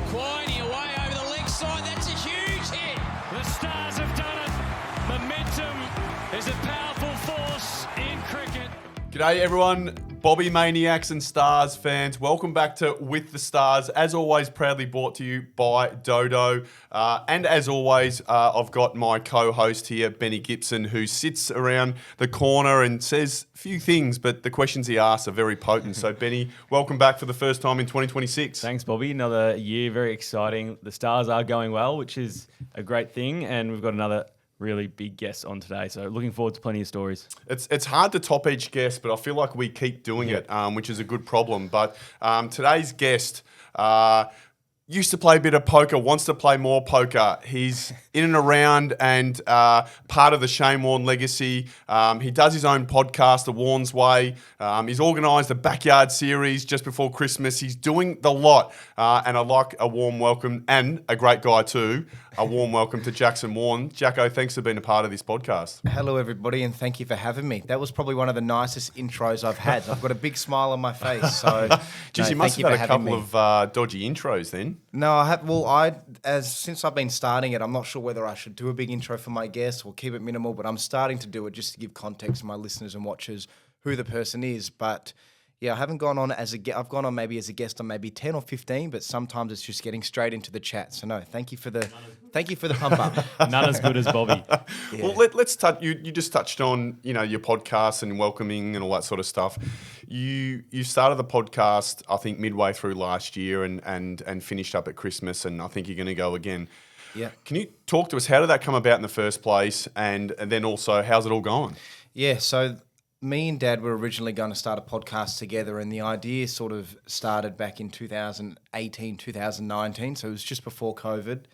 Quiney away over the leg side. That's a huge hit. The Stars have done it. Momentum is a powerful force in cricket. G'day everyone, Bobby Maniacs and Stars fans. Welcome back to With the Stars. As always, proudly brought to you by Dodo. And as always, I've got my co-host here, Benny Gibson, who sits around the corner and says a few things, but the questions he asks are very potent. So Benny, welcome back for the first time in 2026. Thanks, Bobby. Another year, very exciting. The Stars are going well, which is a great thing, and we've got another really big guest on today. So looking forward to plenty of stories. It's hard to top each guest, but I feel like we keep doing it, which is a good problem. But today's guest used to play a bit of poker, wants to play more poker. He's in and around and part of the Shane Warne legacy. He does his own podcast, The Warne's Way. He's organised a backyard series just before Christmas. He's doing the lot. And I'd like a warm welcome, and a great guy too, a warm welcome to Jackson Warne. Jacko, thanks for being a part of this podcast. Hello, everybody, and thank you for having me. That was probably one of the nicest intros I've had. I've got a big smile on my face. So, Geez, you must have had a couple of dodgy intros then. No, I have. Well, since I've been starting it, I'm not sure whether I should do a big intro for my guests or keep it minimal, but I'm starting to do it just to give context to my listeners and watchers who the person is. But yeah, I haven't gone on as a guest. I've gone on maybe as a guest on maybe 10 or 15, but sometimes it's just getting straight into the chat. So no, thank you for the pump up. None as good as Bobby. Yeah. Well, let's touch. You just touched on your podcast and welcoming and all that sort of stuff. You started the podcast I think midway through last year and finished up at Christmas, and I think you're going to go again. Yeah. Can you talk to us? How did that come about in the first place, and then also how's it all going? Yeah. So me and Dad were originally going to start a podcast together, and the idea sort of started back in 2018, 2019. So it was just before COVID.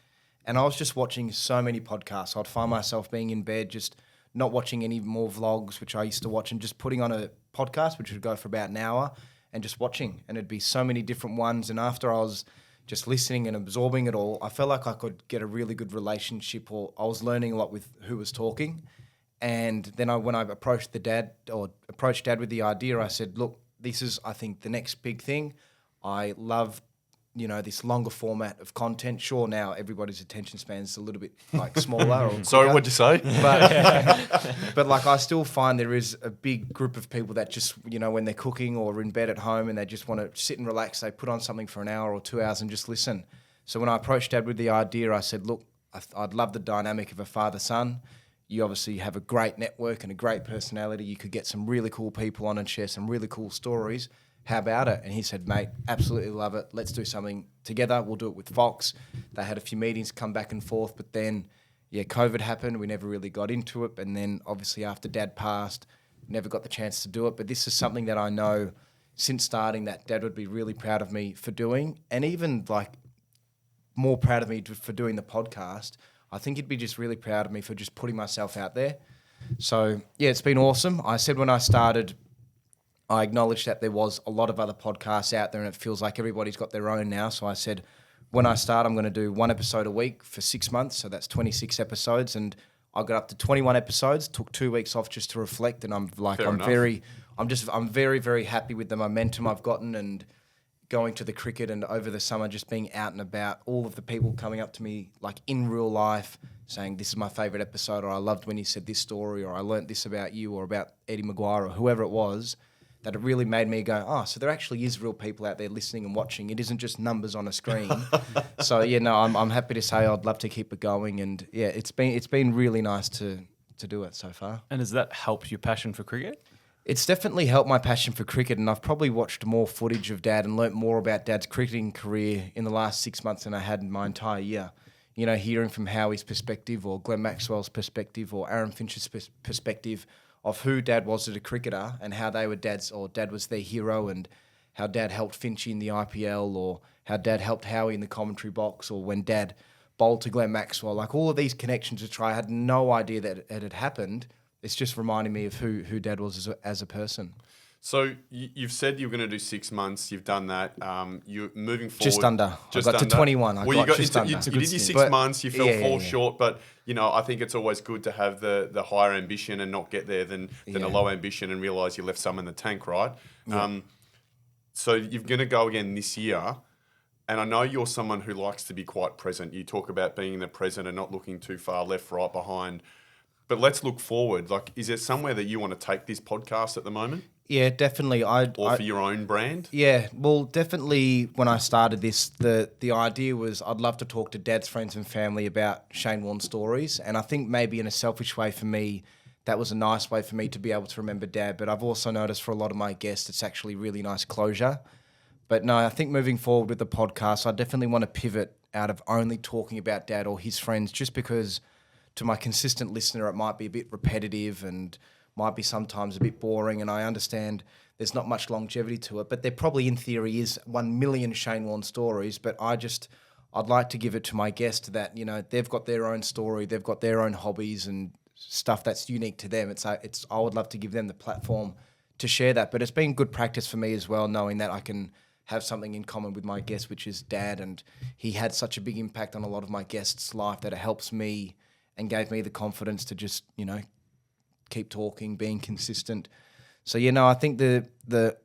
And I was just watching so many podcasts. I'd find myself being in bed, just not watching any more vlogs, which I used to watch, and just putting on a podcast, which would go for about an hour, and just watching. And it'd be so many different ones. And after I was just listening and absorbing it all, I felt like I could get a really good relationship, or I was learning a lot with who was talking. And then when I approached Dad with the idea, I said, look, this is, I think, the next big thing. I love this longer format of content. Sure, now everybody's attention span is a little bit smaller. Or Sorry, what'd you say? But I still find there is a big group of people that just, when they're cooking or in bed at home and they just want to sit and relax, they put on something for an hour or 2 hours and just listen. So when I approached Dad with the idea, I said, look, I'd love the dynamic of a father-son. You obviously have a great network and a great personality. You could get some really cool people on and share some really cool stories. How about it? And he said, mate, absolutely love it. Let's do something together. We'll do it with Fox. They had a few meetings come back and forth, but then, COVID happened. We never really got into it. And then obviously after Dad passed, never got the chance to do it. But this is something that I know since starting that Dad would be really proud of me for doing, and even more proud of me for doing the podcast. I think he'd be just really proud of me for just putting myself out there. So yeah, it's been awesome. I said when I started, I acknowledged that there was a lot of other podcasts out there and it feels like everybody's got their own now. So I said, when I start, I'm going to do one episode a week for 6 months. So that's 26 episodes. And I got up to 21 episodes, took 2 weeks off just to reflect. And I'm very, very happy with the momentum I've gotten and going to the cricket and over the summer, just being out and about, all of the people coming up to me in real life saying, this is my favourite episode, or I loved when you said this story, or I learnt this about you, or about Eddie Maguire, or whoever it was, that it really made me go, so there actually is real people out there listening and watching. It isn't just numbers on a screen. So I'm happy to say I'd love to keep it going, and it's been really nice to do it so far. And has that helped your passion for cricket? It's definitely helped my passion for cricket, and I've probably watched more footage of Dad and learnt more about Dad's cricketing career in the last 6 months than I had in my entire year. Hearing from Howie's perspective, or Glenn Maxwell's perspective, or Aaron Finch's perspective of who Dad was as a cricketer and how they were Dad was their hero, and how Dad helped Finchie in the IPL, or how Dad helped Howie in the commentary box, or when Dad bowled to Glenn Maxwell. All of these connections which I had no idea that it had happened. It's just reminding me of who Dad was as a person. So you've said you were going to do 6 months. You've done that. You're moving forward. Just under. I got to 21. You did your 6 months. You fell short, but I think it's always good to have the higher ambition and not get there than a low ambition and realise you left some in the tank, right? Yeah. So you're going to go again this year. And I know you're someone who likes to be quite present. You talk about being in the present and not looking too far left, right, behind. But let's look forward. Like, is it somewhere that you want to take this podcast at the moment? Yeah, definitely. Or for your own brand? Yeah, well, definitely when I started this, the idea was I'd love to talk to Dad's friends and family about Shane Warne stories. And I think maybe in a selfish way for me, that was a nice way for me to be able to remember Dad. But I've also noticed for a lot of my guests, it's actually really nice closure. But no, I think moving forward with the podcast, I definitely want to pivot out of only talking about Dad or his friends, just because to my consistent listener, it might be a bit repetitive and might be sometimes a bit boring. And I understand there's not much longevity to it, but there probably in theory is 1 million Shane Warne stories. But I'd like to give it to my guest that, you know, they've got their own story, they've got their own hobbies and stuff that's unique to them. I would love to give them the platform to share that. But it's been good practice for me as well, knowing that I can have something in common with my guest, which is Dad. And he had such a big impact on a lot of my guests' life that it helps me and gave me the confidence to just, you know, keep talking, being consistent. So, you know, I think the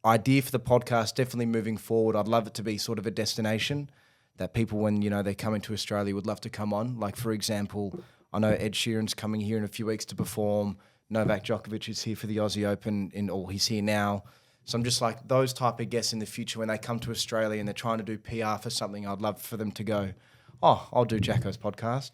idea for the podcast, definitely moving forward, I'd love it to be sort of a destination that people, when, you know, they come into Australia, would love to come on. Like, for example, I know Ed Sheeran's coming here in a few weeks to perform. Novak Djokovic is here for the Aussie Open, or he's here now. So I'm just like, those type of guests in the future, when they come to Australia and they're trying to do PR for something, I'd love for them to go, oh, I'll do Jacko's podcast.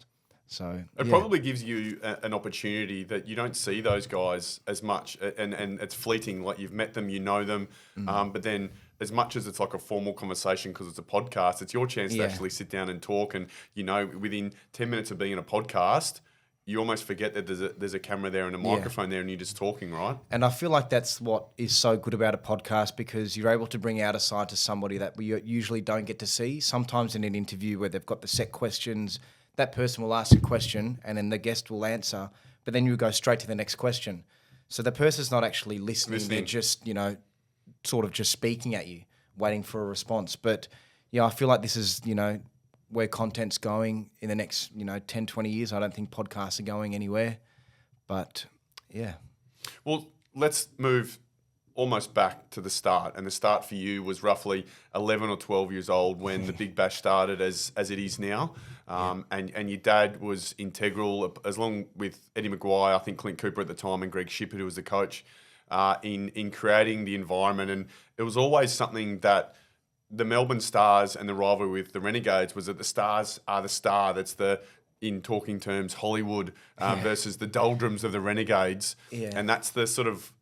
So it probably gives you an opportunity that you don't see those guys as much, and it's fleeting. Like, you've met them, you know them, but then as much as it's like a formal conversation because it's a podcast, it's your chance to actually sit down and talk. And, you know, within 10 minutes of being in a podcast, you almost forget that there's a camera there and a microphone there and you're just talking, right? And I feel like that's what is so good about a podcast, because you're able to bring out a side to somebody that we usually don't get to see. Sometimes in an interview where they've got the set questions, that person will ask a question and then the guest will answer, but then you go straight to the next question. So the person's not actually listening. They're just, you know, sort of just speaking at you, waiting for a response. But, yeah, I feel like this is, you know, where content's going in the next, you know, 10, 20 years. I don't think podcasts are going anywhere. But, yeah. Well, let's move almost back to the start. And the start for you was roughly 11 or 12 years old when the Big Bash started as it is now. And your dad was integral, as long with Eddie Maguire, I think Clint Cooper at the time, and Greg Shipperd, who was the coach, in creating the environment. And it was always something that the Melbourne Stars and the rivalry with the Renegades was that the Stars are the star. That's the, in talking terms, Hollywood versus the doldrums of the Renegades. Yeah. And that's the sort of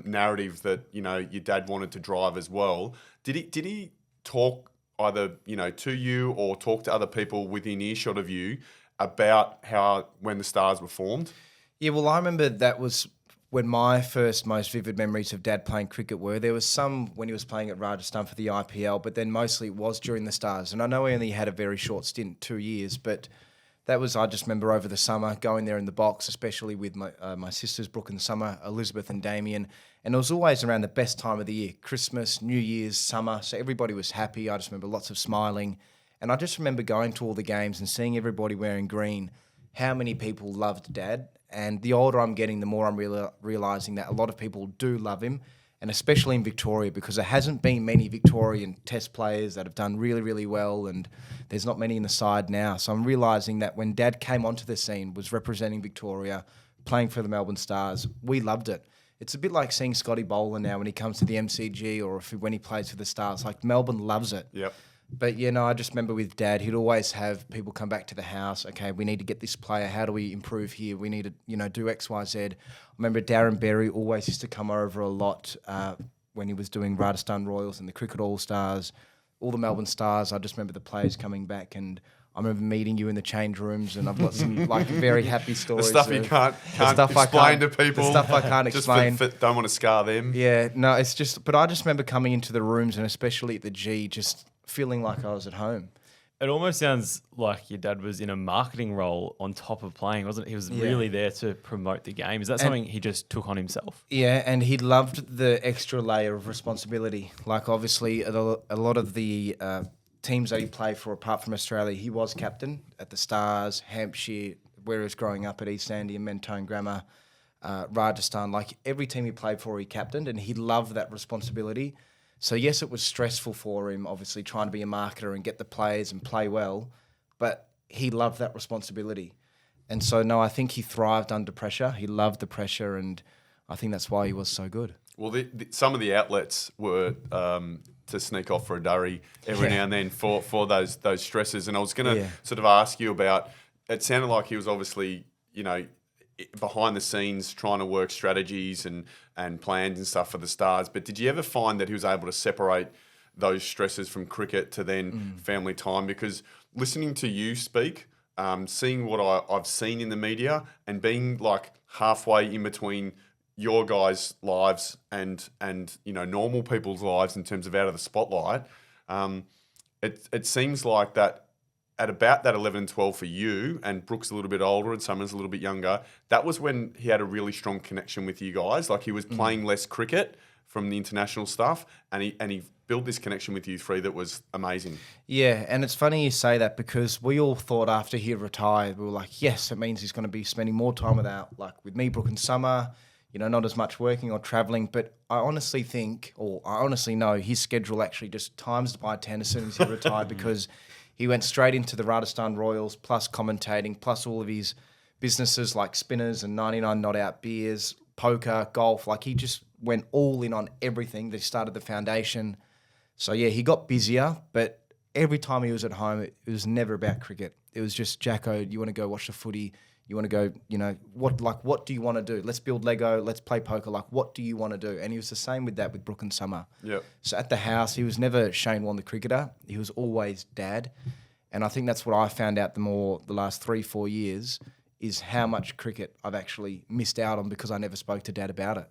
narrative that, you know, your dad wanted to drive as well. Did he talk either, you know, to you or talk to other people within earshot of you about how, when the Stars were formed? Yeah, well, I remember that was when my first most vivid memories of Dad playing cricket were. There was some when he was playing at Rajasthan for the IPL, but then mostly it was during the Stars. And I know he only had a very short stint, 2 years, but that was, I just remember over the summer going there in the box, especially with my sisters, Brooke and Summer, Elizabeth and Damien. And it was always around the best time of the year, Christmas, New Year's, summer. So everybody was happy. I just remember lots of smiling. And I just remember going to all the games and seeing everybody wearing green, how many people loved Dad. And the older I'm getting, the more I'm realising that a lot of people do love him, and especially in Victoria, because there hasn't been many Victorian Test players that have done really, really well, and there's not many in the side now. So I'm realising that when Dad came onto the scene, was representing Victoria, playing for the Melbourne Stars, we loved it. It's a bit like seeing Scotty Bowler now when he comes to the MCG or when he plays for the Stars. Like, Melbourne loves it. Yep. But, you know, I just remember with Dad, he'd always have people come back to the house. Okay, we need to get this player. How do we improve here? We need to, you know, do X, Y, Z. I remember Darren Berry always used to come over a lot when he was doing Rajasthan Royals and the Cricket All-Stars, all the Melbourne Stars. I just remember the players coming back, and I remember meeting you in the change rooms, and I've got some like very happy stories. The stuff you can't explain to people. The stuff I can't explain. Just don't want to scar them. Yeah, no, it's just, but I just remember coming into the rooms, and especially at the G, just feeling like I was at home. It almost sounds like your dad was in a marketing role on top of playing, wasn't he? He was really there to promote the game. Is that something he just took on himself? Yeah, and he loved the extra layer of responsibility. Like, obviously, a lot of the teams that he played for, apart from Australia, he was captain at the Stars, Hampshire, where he was growing up at East Andy and Mentone Grammar, Rajasthan. Like, every team he played for, he captained, and he loved that responsibility. So yes, it was stressful for him, obviously trying to be a marketer and get the players and play well, but he loved that responsibility. And so, no, I think he thrived under pressure. He loved the pressure, and I think that's why he was so good. Well, some of the outlets were to sneak off for a durry every now and then for those stresses. And I was going to sort of ask you about, it sounded like he was obviously, behind the scenes trying to work strategies and plans and stuff for the Stars. But did you ever find that he was able to separate those stresses from cricket to then family time? Because listening to you speak, seeing what I've seen in the media and being like halfway in between your guys' lives and normal people's lives in terms of out of the spotlight, it seems like that at about that 11 and 12 for you, and Brooke's a little bit older and Summers a little bit younger, that was when he had a really strong connection with you guys. Like he was playing less cricket from the international stuff, and he built this connection with you three that was amazing. Yeah, and it's funny you say that because we all thought after he retired, we were like, yes, it means he's going to be spending more time with me, Brooke and Summer, not as much working or travelling. But I honestly think, or I honestly know, his schedule actually just times by 10 as soon as he retired because he went straight into the Rajasthan Royals, plus commentating, plus all of his businesses like spinners and 99 not out beers, poker, golf. Like he just went all in on everything. They started the foundation. So yeah, he got busier, but every time he was at home, it was never about cricket. It was just, Jacko, you want to go watch the footy? You want to go, what do you want to do? Let's build Lego. Let's play poker. Like, what do you want to do? And he was the same with that with Brooke and Summer. Yeah. So at the house, he was never Shane Warne the cricketer. He was always dad. And I think that's what I found out the last 3-4 years is how much cricket I've actually missed out on because I never spoke to dad about it.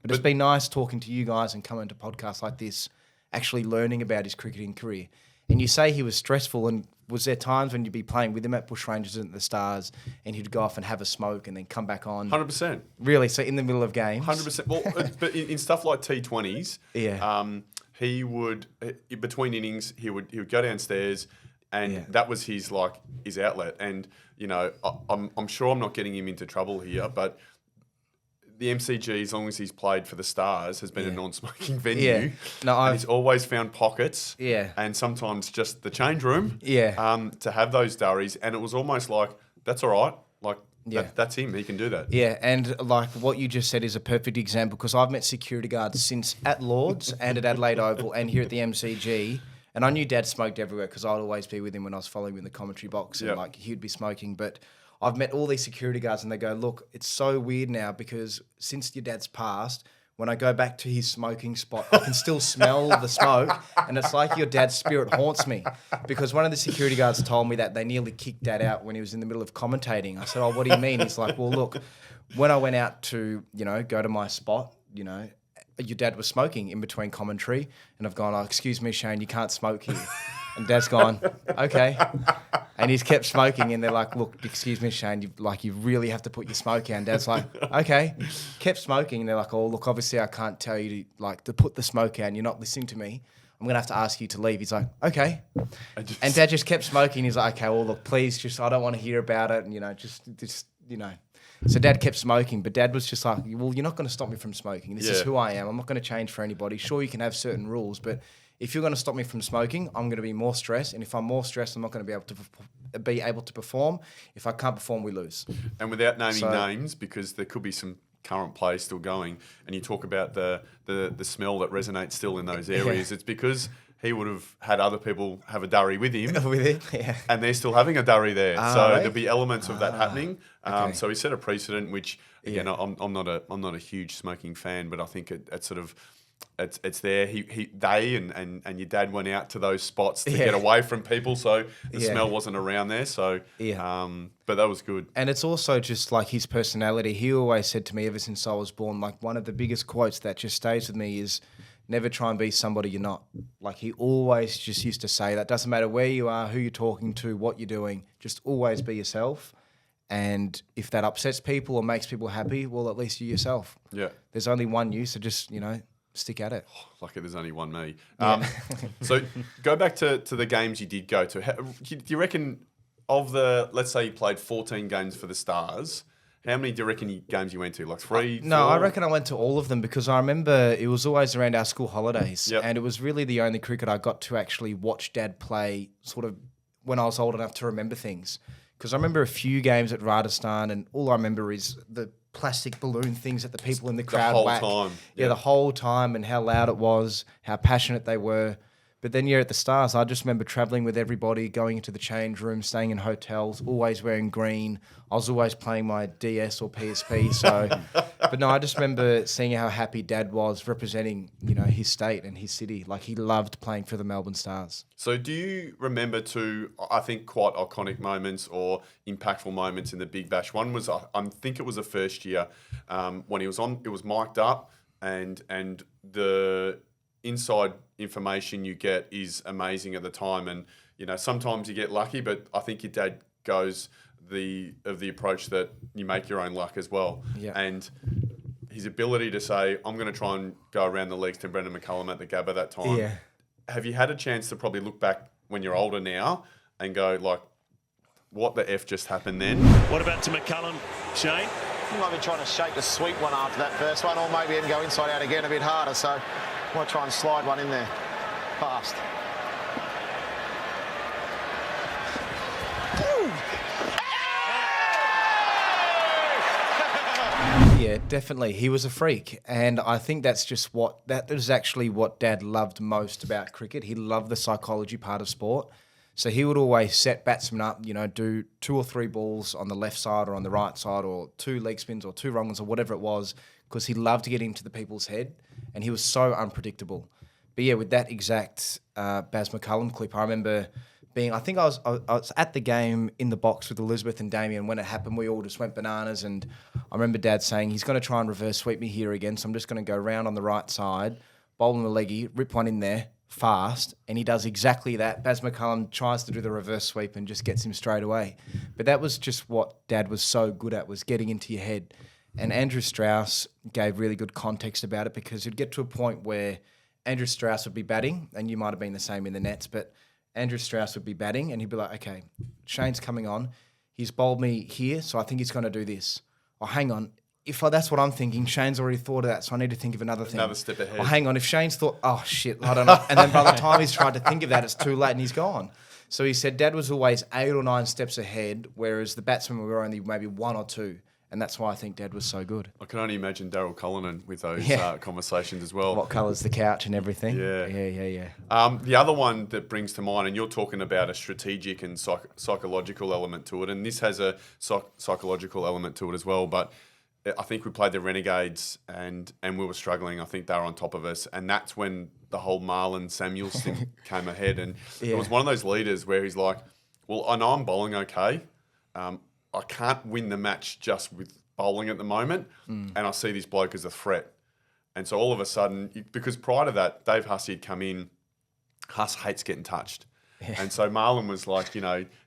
But it's been nice talking to you guys and coming to podcasts like this, actually learning about his cricketing career. And you say he was stressful, and was there times when you'd be playing with him at Bush Rangers and at the Stars and he'd go off and have a smoke and then come back on? 100%. Really? So in the middle of games? 100%. Well, but in stuff like T20s, he would, between innings, he would go downstairs and that was his outlet. And, I'm sure I'm not getting him into trouble here, but the MCG, as long as he's played for the Stars, has been a non-smoking venue. Yeah. No, and he's always found pockets. Yeah. And sometimes just the change room. Yeah. To have those durries, and it was almost like that's all right. Like that's him. He can do that. Yeah, and like what you just said is a perfect example because I've met security guards since at Lords and at Adelaide Oval and here at the MCG. And I knew Dad smoked everywhere because I'd always be with him when I was following him in the commentary box and he'd be smoking. But I've met all these security guards and they go, look, it's so weird now because since your dad's passed, when I go back to his smoking spot, I can still smell the smoke and it's like your dad's spirit haunts me. Because one of the security guards told me that they nearly kicked Dad out when he was in the middle of commentating. I said, oh, what do you mean? He's like, well, look, when I went out to, go to my spot, your dad was smoking in between commentary and I've gone, oh, excuse me, Shane, you can't smoke here. And Dad's gone, okay. And he's kept smoking and they're like, look, excuse me, Shane, you really have to put your smoke out. And Dad's like, okay. Kept smoking and they're like, oh, look, obviously I can't tell you to put the smoke out and you're not listening to me. I'm going to have to ask you to leave. He's like, okay. And Dad just kept smoking. He's like, okay, well, look, please, I don't want to hear about it. And, So Dad kept smoking, but Dad was just like, well, you're not going to stop me from smoking. This is who I am. I'm not going to change for anybody. Sure, you can have certain rules, but if you're going to stop me from smoking, I'm going to be more stressed. And if I'm more stressed, I'm not going to be able to perform. If I can't perform, we lose. And without naming names, because there could be some current players still going, and you talk about the smell that resonates still in those areas, it's because he would have had other people have a durry with him, and they're still having a durry there. So there'll be elements of that happening. So he set a precedent, which again, I'm not a huge smoking fan, but I think it's sort of. It's there. They and your dad went out to those spots to get away from people, so the smell wasn't around there. So but that was good. And it's also just like his personality. He always said to me ever since I was born, like one of the biggest quotes that just stays with me is, never try and be somebody you're not. Like he always just used to say that. Doesn't matter where you are, who you're talking to, what you're doing, just always be yourself. And if that upsets people or makes people happy, well, at least you're yourself. Yeah. There's only one you, so just, stick at it. Lucky there's only one me. So go back to the games you did go to. Do you reckon of let's say you played 14 games for the Stars, How many do you reckon games you went to? Like 3? No, 4? I reckon I went to all of them because I remember it was always around our school holidays. Yep. And it was really the only cricket I got to actually watch Dad play sort of when I was old enough to remember things. Because I remember a few games at Rajasthan and all I remember is the plastic balloon things that the people in the crowd whole whack. time. Yeah, Yeah. the whole time and how loud it was, how passionate they were. But then at the Stars, I just remember travelling with everybody, going into the change room, staying in hotels, always wearing green. I was always playing my DS or PSP. So, but no, I just remember seeing how happy Dad was representing, his state and his city. Like he loved playing for the Melbourne Stars. So do you remember two, I think, quite iconic moments or impactful moments in the Big Bash? One was, I think it was the first year when he was on, it was mic'd up and the inside information you get is amazing at the time. And, sometimes you get lucky, but I think your dad goes the approach that you make your own luck as well. Yeah. And his ability to say, I'm going to try and go around the legs to Brendan McCullum at the Gabba that time. Yeah. Have you had a chance to probably look back when you're older now and go, like, what the F just happened then? What about to McCullum, Shane? He might be trying to shape the sweep one after that first one, or maybe even go inside out again a bit harder. So I might try and slide one in there fast. Yeah, definitely. He was a freak. And I think that is actually what Dad loved most about cricket. He loved the psychology part of sport. So he would always set batsmen up, do 2 or 3 balls on the left side or on the right side or 2 leg spins or 2 wrong ones or whatever it was, because he loved to get into the people's head and he was so unpredictable. But yeah, with that exact Baz McCullum clip, I remember I was at the game in the box with Elizabeth and Damien. When it happened, we all just went bananas. And I remember Dad saying, he's going to try and reverse sweep me here again. So I'm just going to go round on the right side, bowl him a leggy, rip one in there fast. And he does exactly that. Baz McCullum tries to do the reverse sweep and just gets him straight away. But that was just what Dad was so good at, was getting into your head. And Andrew Strauss gave really good context about it, because you'd get to a point where Andrew Strauss would be batting, and you might have been the same in the nets, but Andrew Strauss would be batting and he'd be like, okay, Shane's coming on. He's bowled me here, so I think he's going to do this. Oh, hang on. That's what I'm thinking, Shane's already thought of that, so I need to think of another thing. Another step ahead. Oh, hang on. If Shane's thought, oh, shit, I don't know. And then by the time he's tried to think of that, it's too late and he's gone. So he said Dad was always 8 or 9 steps ahead, whereas the batsmen were only maybe 1 or 2. And that's why I think Dad was so good. I can only imagine Daryl Cullinan with those Yeah. Conversations as well. What colour's the couch and everything. Yeah. Yeah. The other one that brings to mind, and you're talking about a strategic and psychological element to it, and this has a psychological element to it as well, but I think we played the Renegades and we were struggling. I think they were on top of us, and that's when the whole Marlon Samuels thing came ahead, and it was one of those leaders where he's like, well, I know I'm bowling okay. I can't win the match just with bowling at the moment, and I see this bloke as a threat. And so all of a sudden, because prior to that, Dave Hussey had come in, Huss hates getting touched. Yeah. And so Marlon was like,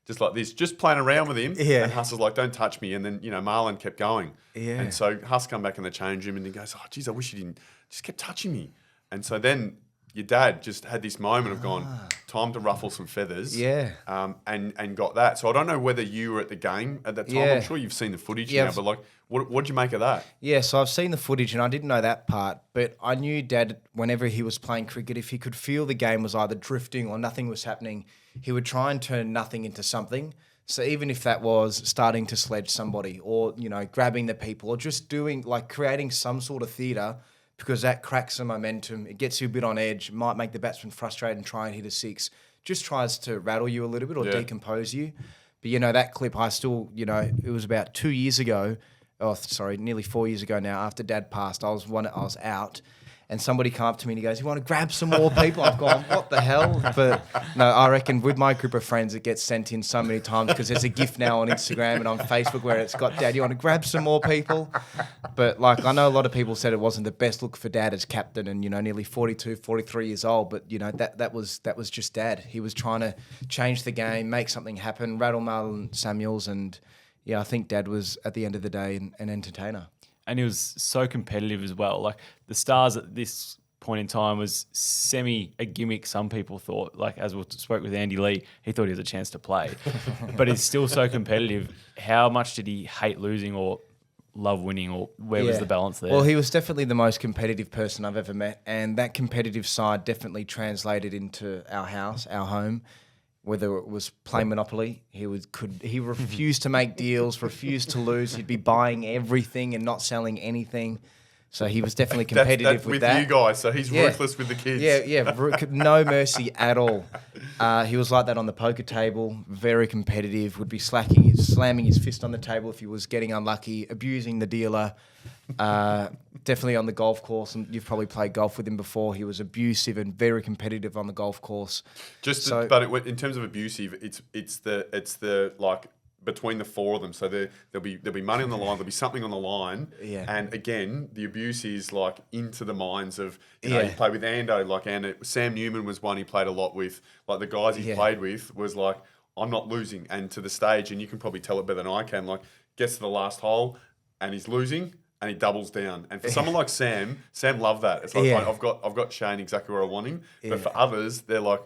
just like this, just playing around with him. Yeah. And Huss was like, don't touch me. And then, Marlon kept going. Yeah. And so Huss come back in the change room and he goes, oh, geez, I wish you didn't, just kept touching me. And so then your dad just had this moment of gone, time to ruffle some feathers. Yeah. And got that. So I don't know whether you were at the game at that time. Yeah. I'm sure you've seen the footage Yeah. now, but like, what did you make of that? Yeah, so I've seen the footage and I didn't know that part, but I knew Dad, whenever he was playing cricket, if he could feel the game was either drifting or nothing was happening, he would try and turn nothing into something. So even if that was starting to sledge somebody or, grabbing the people or just creating some sort of theatre, because that cracks some momentum, it gets you a bit on edge, might make the batsman frustrated and try and hit a 6, just tries to rattle you a little bit or decompose you. But, that clip, I still, it was about 2 years ago, nearly 4 years ago now, after Dad passed, I was out, and somebody came up to me and he goes, you want to grab some more people? I've gone, what the hell? But no, I reckon with my group of friends, it gets sent in so many times because there's a GIF now on Instagram and on Facebook where it's got, Dad, you want to grab some more people? But I know a lot of people said it wasn't the best look for Dad as captain and, nearly 42, 43 years old. But, that was just Dad. He was trying to change the game, make something happen, rattle Marlon Samuels. And, I think Dad was, at the end of the day, an entertainer. And he was so competitive as well. Like the Stars at this point in time was a gimmick, some people thought. Like as we spoke with Andy Lee, he thought he had a chance to play. But he's still so competitive. How much did he hate losing or love winning, or where was the balance there? Well, he was definitely the most competitive person I've ever met, and that competitive side definitely translated into our house, our home. Whether it was playing Monopoly, he refused to make deals, refused to lose. He'd be buying everything and not selling anything. So he was definitely competitive with that. With you guys, so he's ruthless with the kids. No mercy at all. He was like that on the poker table, very competitive, would be slamming his fist on the table if he was getting unlucky, abusing the dealer. Definitely on the golf course, and you've probably played golf with him before. He was abusive and very competitive on the golf course. In terms of abusive, it's the like between the four of them. So there'll be money on the line, there'll be something on the line. Yeah. And again, the abuse is like into the minds of you play with Ando, Sam Newman was one he played a lot with. Like the guys he played with was like, I'm not losing, and to the stage, and you can probably tell it better than I can. Like gets to the last hole, and he's losing. And he doubles down. And for someone like Sam loved that. It's like, I've got Shane exactly where I want him. But for others, they're like,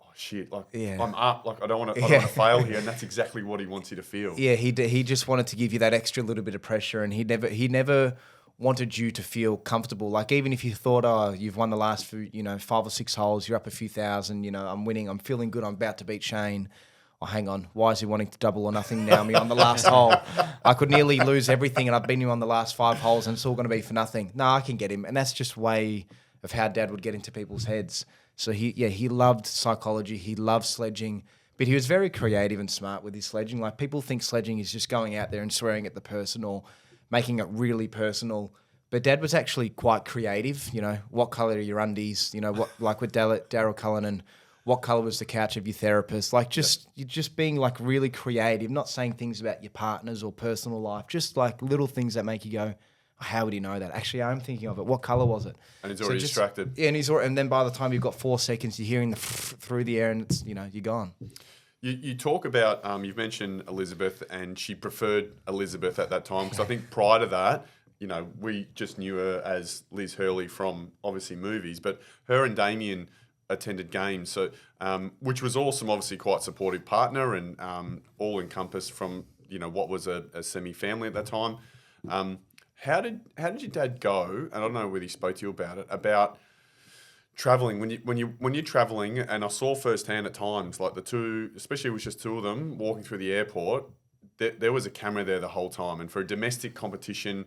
oh shit, I'm up. Like I don't want to fail here. And that's exactly what he wants you to feel. Yeah, he just wanted to give you that extra little bit of pressure, and he never wanted you to feel comfortable. Like even if you thought, oh, you've won the last few, 5 or 6 holes, you're up a few thousand, I'm winning, I'm feeling good, I'm about to beat Shane. Oh, hang on. Why is he wanting to double or nothing now? Me on the last hole. I could nearly lose everything, and I've been him on the last 5 holes, and it's all going to be for nothing. No, I can get him, and that's just way of how Dad would get into people's heads. So he loved psychology. He loved sledging, but he was very creative and smart with his sledging. Like people think sledging is just going out there and swearing at the person or making it really personal. But Dad was actually quite creative. What colour are your undies? What like with Daryl Cullinan. What colour was the couch of your therapist? Like you're just being like really creative, not saying things about your partners or personal life, just like little things that make you go, oh, how would he know that? Actually, I'm thinking of it. What colour was it? And he's already distracted. Yeah, and then by the time you've got 4 seconds, you're hearing the through the air, and it's you're gone. You talk about you've mentioned Elizabeth, and she preferred Elizabeth at that time because I think prior to that, we just knew her as Liz Hurley from obviously movies, but her and Damien attended games, so which was awesome. Obviously, quite supportive partner and all encompassed from what was a semi family at that time. How did your dad go? And I don't know whether he spoke to you about it about traveling when you're traveling. And I saw firsthand at times like the two, especially it was just two of them walking through the airport. There was a camera there the whole time, and for a domestic competition,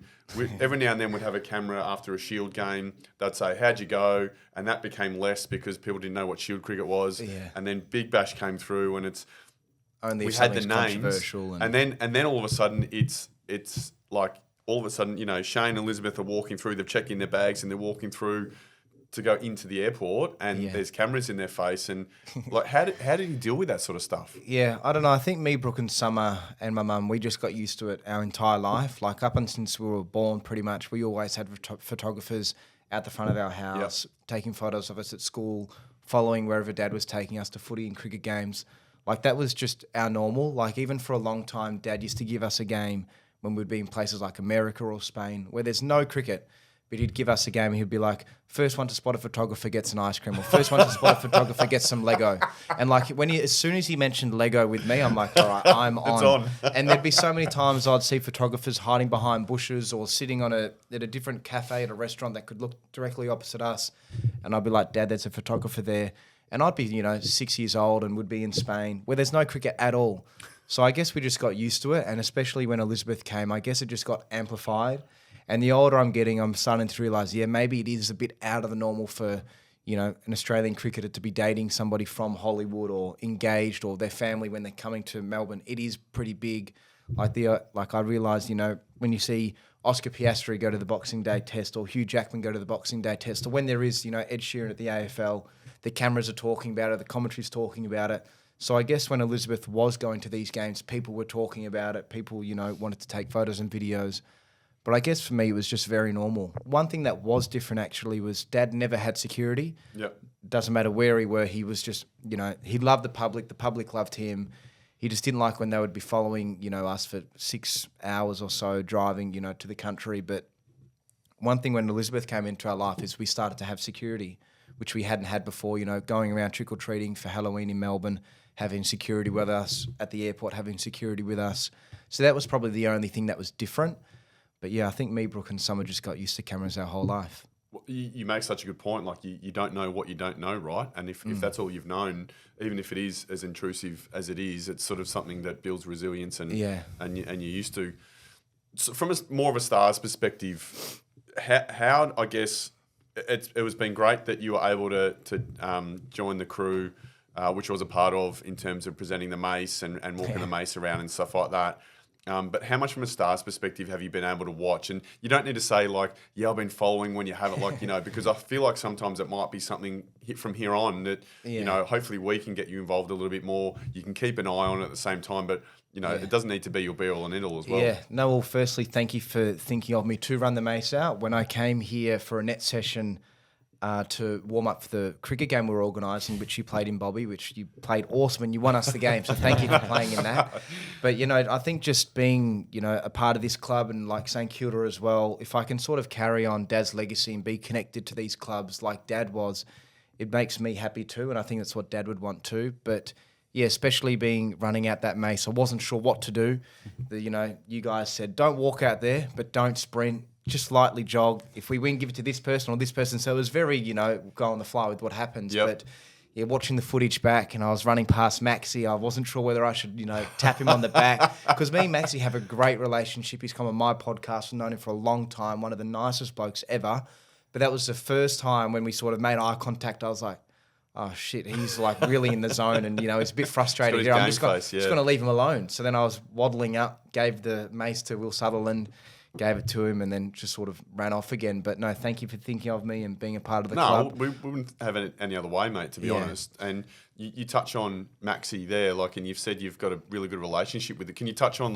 every now and then we'd have a camera after a Shield game. They'd say, "How'd you go?" And that became less because people didn't know what Shield cricket was. Yeah. And then Big Bash came through, and we had the names, and then all of a sudden it's like all of a sudden Shane and Elizabeth are walking through. They've checked in their bags and they're walking through to go into the airport, and there's cameras in their face, and like how did he deal with that sort of stuff? Yeah, I don't know. I think me, Brooke, and Summer, and my mum, we just got used to it our entire life. Like up and since we were born, pretty much, we always had photographers out the front of our house taking photos of us at school, following wherever Dad was taking us to footy and cricket games. Like that was just our normal. Like even for a long time, Dad used to give us a game when we'd be in places like America or Spain where there's no cricket. But he'd give us a game and he'd be like, first one to spot a photographer gets an ice cream, or first one to spot a photographer gets some Lego. And like as soon as he mentioned Lego with me, I'm like, all right, I'm on. It's on. And there'd be so many times I'd see photographers hiding behind bushes or sitting at a different cafe at a restaurant that could look directly opposite us. And I'd be like, Dad, there's a photographer there. And I'd be, 6 years old and would be in Spain where there's no cricket at all. So I guess we just got used to it. And especially when Elizabeth came, I guess it just got amplified. And the older I'm getting, I'm starting to realise, maybe it is a bit out of the normal for, an Australian cricketer to be dating somebody from Hollywood or engaged or their family when they're coming to Melbourne. It is pretty big. Like I realised, when you see Oscar Piastri go to the Boxing Day test or Hugh Jackman go to the Boxing Day test, or when there is, Ed Sheeran at the AFL, the cameras are talking about it, the commentary's talking about it. So I guess when Elizabeth was going to these games, people were talking about it. People, wanted to take photos and videos. But I guess for me, it was just very normal. One thing that was different, actually, was Dad never had security. Yep. Doesn't matter where he were. He was just, he loved the public. The public loved him. He just didn't like when they would be following, us for 6 hours or so driving, to the country. But one thing when Elizabeth came into our life is we started to have security, which we hadn't had before, going around trick-or-treating for Halloween in Melbourne, having security with us at the airport, having security with us. So that was probably the only thing that was different. But yeah, I think me, Brooke, and Summer just got used to cameras our whole life. Well, you make such a good point. Like you don't know what you don't know, right? And if that's all you've known, even if it is as intrusive as it is, it's sort of something that builds resilience and you're used to. So from more of a Stars perspective, how I guess it was been great that you were able to join the crew, which I was a part of in terms of presenting the Mace and walking the Mace around and stuff like that. But how much from a Stars perspective have you been able to watch? And you don't need to say like, yeah, I've been following when you haven't, like, because I feel like sometimes it might be something from here on that, hopefully we can get you involved a little bit more. You can keep an eye on it at the same time, but, it doesn't need to be your be-all and end-all as well. Yeah. No, well, firstly, thank you for thinking of me to run the Mace out. When I came here for a net session to warm up for the cricket game we were organising, which you played in, Bobby, which you played awesome and you won us the game. So thank you for playing in that. But, I think just being, a part of this club and like St Kilda as well, if I can sort of carry on Dad's legacy and be connected to these clubs like Dad was, it makes me happy too. And I think that's what Dad would want too. But yeah, especially running out that Mace, I wasn't sure what to do. You guys said, don't walk out there, but don't sprint. Just lightly jog. If we win, give it to this person or this person. So it was very, go on the fly with what happens. Yep. But yeah, watching the footage back and I was running past Maxi, I wasn't sure whether I should, tap him on the back. Because me and Maxi have a great relationship. He's come on my podcast. I've known him for a long time. One of the nicest blokes ever. But that was the first time when we sort of made eye contact. I was like, oh shit, he's like really in the zone and, it's a bit frustrating. He's got I'm his just game face, going to leave him alone. So then I was waddling up, gave the Mace to Will Sutherland, gave it to him and then just sort of ran off again. But no, thank you for thinking of me and being a part of the club. No, we wouldn't have it any other way, mate, to be honest. And you touch on Maxi there, and you've said you've got a really good relationship with it. Can you touch on,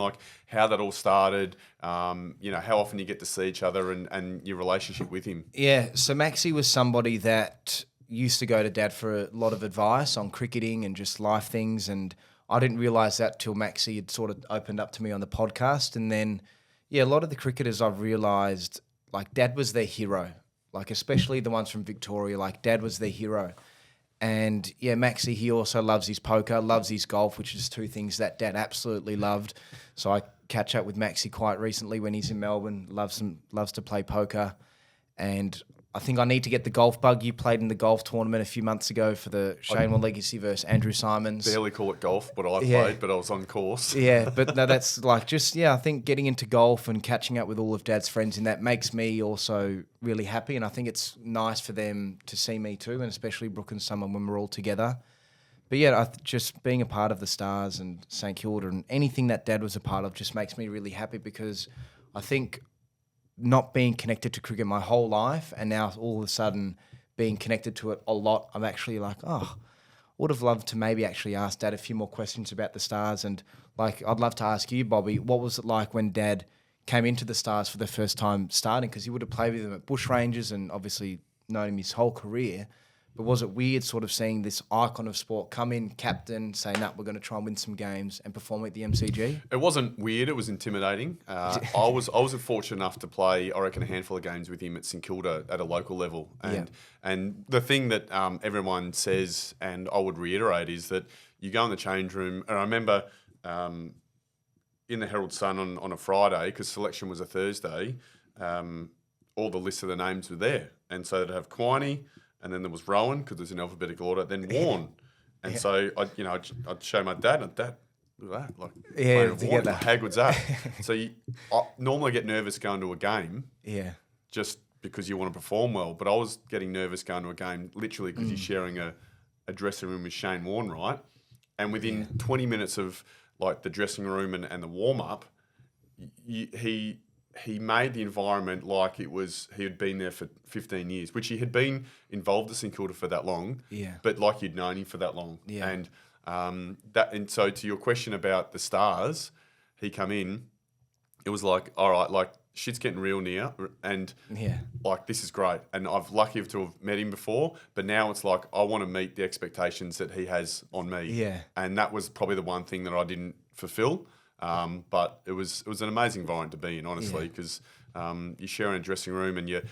how that all started, how often you get to see each other and your relationship with him? Yeah, so Maxi was somebody that used to go to Dad for a lot of advice on cricketing and just life things. And I didn't realise that till Maxi had sort of opened up to me on the podcast. And then a lot of the cricketers I've realised, Dad was their hero, especially the ones from Victoria, Dad was their hero. And Maxi, he also loves his poker, loves his golf, which is two things that Dad absolutely loved. So I catch up with Maxi quite recently when he's in Melbourne, loves to play poker. And I think I need to get the golf bug. You played in the golf tournament a few months ago for the Shane Warne Legacy versus Andrew Simons. Barely call it golf, but I played, but I was on course. Yeah, but no, that's I think getting into golf and catching up with all of Dad's friends in that makes me also really happy. And I think it's nice for them to see me too, and especially Brooke and Summer when we're all together. But just being a part of the Stars and St Kilda and anything that Dad was a part of just makes me really happy because I think not being connected to cricket my whole life and now all of a sudden being connected to it a lot, I'm actually would have loved to maybe actually ask Dad a few more questions about the Stars. And I'd love to ask you, Bobby, what was it like when Dad came into the Stars for the first time starting? Because you would have played with him at Bush Rangers and obviously known him his whole career. But was it weird sort of seeing this icon of sport come in, captain, say, nah, we're going to try and win some games and perform at the MCG? It wasn't weird. It was intimidating. I was fortunate enough to play, I reckon, a handful of games with him at St Kilda at a local level. And the thing that everyone says, and I would reiterate, is that you go in the change room. And I remember in the Herald Sun on a Friday, because selection was a Thursday, all the lists of the names were there. And so they'd have Quiney, and then there was Rowan, because there's an alphabetical order, then Warne. And so I'd show my dad, and Dad, look at that. Together. How good's that? So I normally get nervous going to a game. Yeah. Just because you want to perform well. But I was getting nervous going to a game literally because you're sharing a dressing room with Shane Warne, right? And within 20 minutes of the dressing room and the warm-up, he made the environment like it was he had been there for 15 years, which he had been involved at St Kilda for that long, but like you'd known him for that long. Yeah. And so to your question about the Stars, he come in, it was all right, shit's getting real near, and this is great. And I've lucky to have met him before, but now it's I want to meet the expectations that he has on me. Yeah. And that was probably the one thing that I didn't fulfill. But it was an amazing environment to be in, honestly, because you share in a dressing room and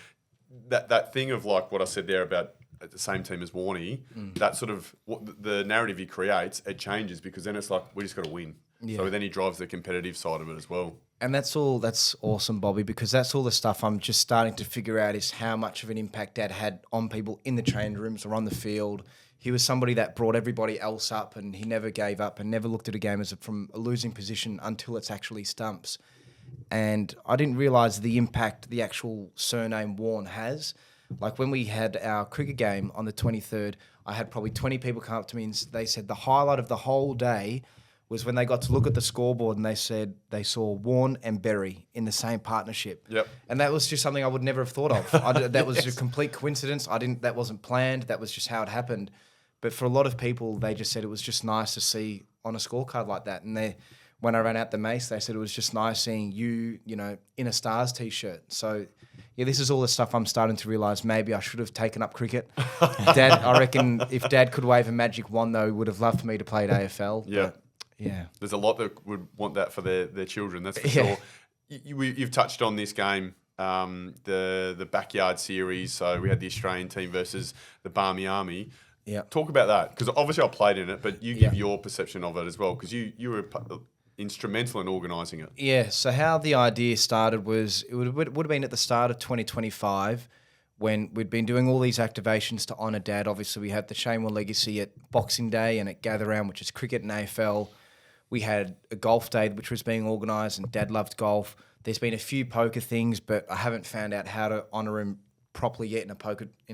that thing of what I said there about at the same team as Warne, that sort of the narrative he creates, it changes because then it's like we just got to win. Yeah. So then he drives the competitive side of it as well. And that's awesome, Bobby, because that's all the stuff I'm just starting to figure out is how much of an impact Dad had on people in the training rooms or on the field. He was somebody that brought everybody else up, and he never gave up and never looked at a game as from a losing position until it's actually stumps. And I didn't realise the impact the actual surname Warne has. Like when we had our cricket game on the 23rd, I had probably 20 people come up to me and they said the highlight of the whole day was when they got to look at the scoreboard and they said they saw Warne and Berry in the same partnership. Yep. And that was just something I would never have thought of. That was a complete coincidence. That wasn't planned. That was just how it happened. But for a lot of people, they just said it was just nice to see on a scorecard like that. And when I ran out the Mace, they said it was just nice seeing you, in a Stars t-shirt. So, yeah, this is all the stuff I'm starting to realise maybe I should have taken up cricket. Dad, I reckon if Dad could wave a magic wand, though, he would have loved for me to play at AFL. Yeah. But, yeah. There's a lot that would want that for their children, that's for sure. You've touched on this game, the backyard series. So we had the Australian team versus the Barmy Army. Yeah. Talk about that, because obviously I played in it, but you give your perception of it as well, because you were instrumental in organising it. Yeah, so how the idea started was it would have been at the start of 2025 when we'd been doing all these activations to honour Dad. Obviously, we had the Shane Warne Legacy at Boxing Day and at Gather Round, which is cricket and AFL. We had a golf day which was being organised, and Dad loved golf. There's been a few poker things, but I haven't found out how to honour him properly yet in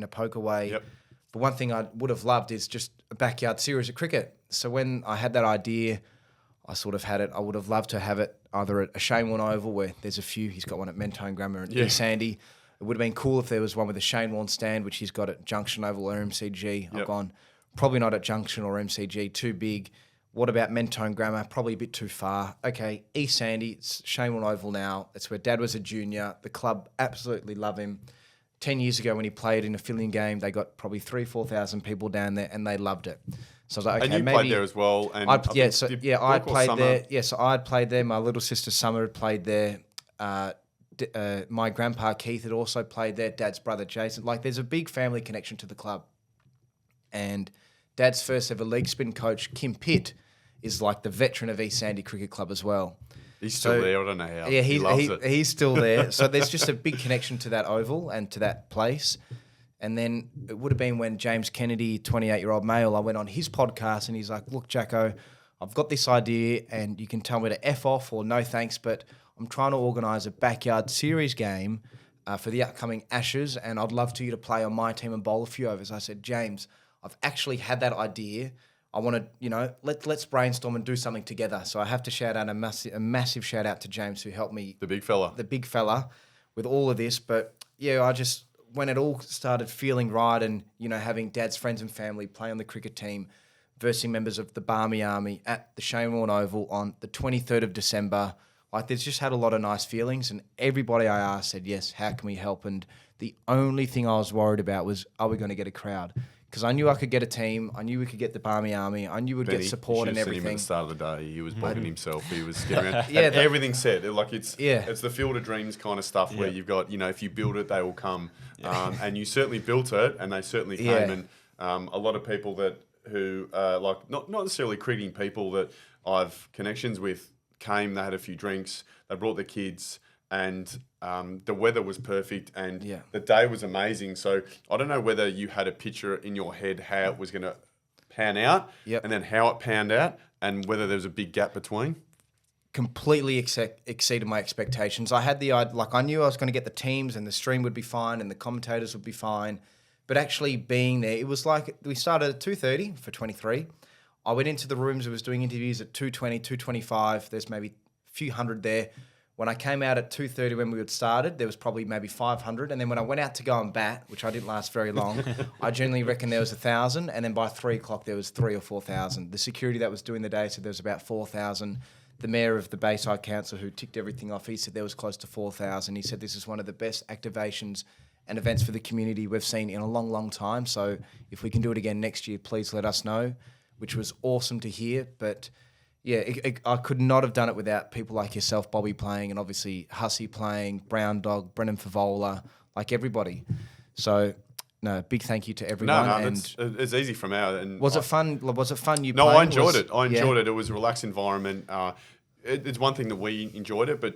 a poker way. Yep. But one thing I would have loved is just a backyard series of cricket. So when I had that idea, I sort of had it. I would have loved to have it either at a Shane Warne Oval, where there's a few. He's got one at Mentone Grammar and East Sandy. It would have been cool if there was one with a Shane Warne stand, which he's got at Junction Oval or MCG. Yep. I've gone, probably not at Junction or MCG, too big. What about Mentone Grammar? Probably a bit too far. Okay, East Sandy, it's Shane Warne Oval now. It's where Dad was a junior. The club absolutely love him. 10 years ago when he played in a filling game, they got probably 4,000 people down there and they loved it. So I was like, okay, and you maybe played there as well. And I played there. So I had played there. My little sister Summer had played there. My grandpa Keith had also played there. Dad's brother Jason. Like, there's a big family connection to the club. And Dad's first ever leg spin coach, Kim Pitt, is like the veteran of East Sandy Cricket Club as well. He's still there. I don't know how. Yeah, he loves it. He's still there. So there's just a big connection to that oval and to that place. And then it would have been when James Kennedy, 28-year-old male, I went on his podcast and he's like, look, Jacko, I've got this idea and you can tell me to F off or no thanks, but I'm trying to organise a backyard series game for the upcoming Ashes and I'd love you to play on my team and bowl a few overs. I said, James, I've actually had that idea. I want to, let's brainstorm and do something together. So I have to shout out a massive shout out to James who helped me. The big fella with all of this. But yeah, when it all started feeling right and, having Dad's friends and family play on the cricket team versus members of the Barmy Army at the Shane Warne Oval on the 23rd of December, like there's just had a lot of nice feelings and everybody I asked said, yes, how can we help? And the only thing I was worried about was, are we going to get a crowd? Because I knew I could get a team. I knew we could get the Barmy Army. I knew we'd get support and everything. Seen him at the start of the day. He was bugging himself. He was getting around. Yeah, everything said. Like it's the Field of Dreams kind of stuff where you've got, if you build it, they will come. And you certainly built it, and they certainly came. And a lot of people who like not necessarily cricketing people that I've connections with came. They had a few drinks. They brought their kids. And the weather was perfect and the day was amazing. So I don't know whether you had a picture in your head how it was going to pan out and then how it panned out and whether there was a big gap between. Completely exceeded my expectations. I had I knew I was going to get the teams and the stream would be fine and the commentators would be fine. But actually being there, it was like we started at 2:30 for 23. I went into the rooms, I was doing interviews at 2:20, 2:25. There's maybe a few hundred there. When I came out at 2:30 when we had started, there was probably maybe 500. And then when I went out to go and bat, which I didn't last very long, I generally reckon there was 1,000. And then by 3 o'clock, there was 3,000 or 4,000. The security that was doing the day said there was about 4,000. The mayor of the Bayside Council, who ticked everything off, he said there was close to 4,000. He said this is one of the best activations and events for the community we've seen in a long, long time. So if we can do it again next year, please let us know, which was awesome to hear. But yeah, I could not have done it without people like yourself, Bobby, playing, and obviously Hussey playing, Brown Dog, Brendan Favola, like everybody. So no, big thank you to everyone. No, and it's easy from our. And was it fun? Was it fun? You No, playing? I enjoyed it. I enjoyed it. It was a relaxed environment. It's one thing that we enjoyed it, but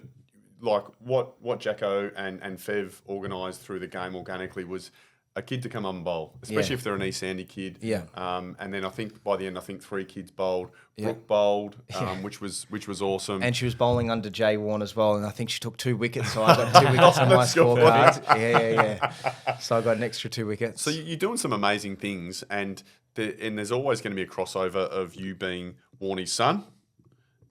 like what Jacko and Fev organised through the game organically was a kid to come up and bowl, especially if they're an East Sandy kid. Yeah. And then I think by the end, 3 kids bowled. Brooke bowled, which was awesome. And she was bowling under Jay Warne as well, and I think she took 2 wickets, so I got 2 wickets on my scorecard. Yeah. So I got an extra 2 wickets. So you're doing some amazing things, and there's always going to be a crossover of you being Warnie's son,